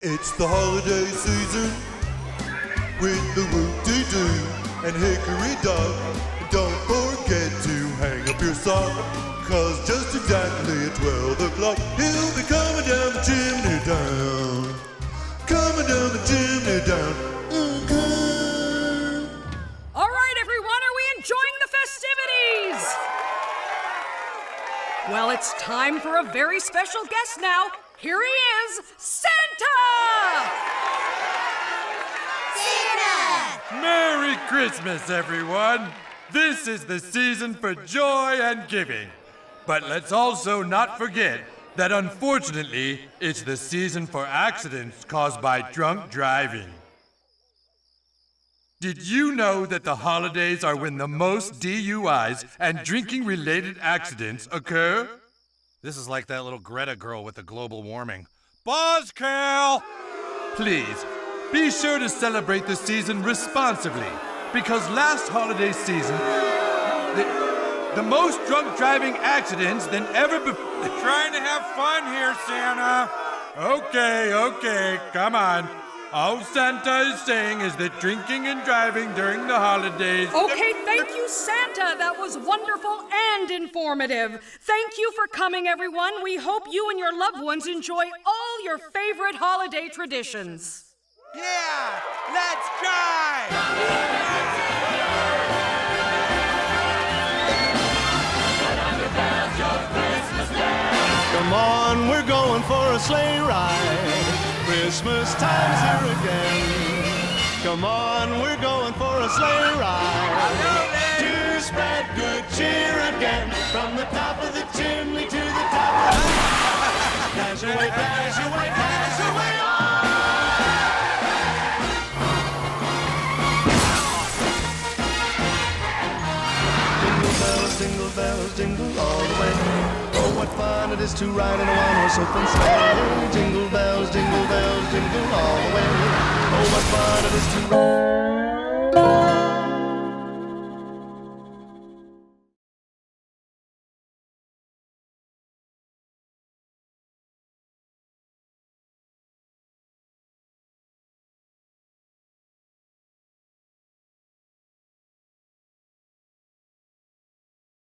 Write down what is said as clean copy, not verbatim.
It's the holiday season with the whoop-de-doo and hickory-dock. Don't forget to hang up your sock, 'cause just exactly at 12 o'clock he'll be coming down the chimney down. Coming down the chimney down. Okay. All right, everyone, are we enjoying the festivities? Well, it's time for a very special guest now. Here he is, Santa! Santa! Merry Christmas, everyone! This is the season for joy and giving. But let's also not forget that unfortunately, it's the season for accidents caused by drunk driving. Did you know that the holidays are when the most DUIs and drinking-related accidents occur? This is like that little Greta girl with the global warming. Buzzkill! Please, be sure to celebrate the season responsibly, because last holiday season, the most drunk driving accidents than ever before. Trying to have fun here, Santa. Okay, come on. All Santa is saying is that drinking and driving during the holidays... Okay, thank you, Santa. That was wonderful and informative. Thank you for coming, everyone. We hope you and your loved ones enjoy all your favorite holiday traditions. Yeah, let's drive! Come on, we're going for a sleigh ride. Christmas time's here again. Come on, we're going for a sleigh ride. To spread good cheer again. From the top of the chimney to the top of the... Dash away, dash away, dash away on! Jingle bells, jingle all the way. Oh, what fun it is to ride in a one-horse open sleigh. Jingle bells, jingle all the way. Oh, what fun it is to ride.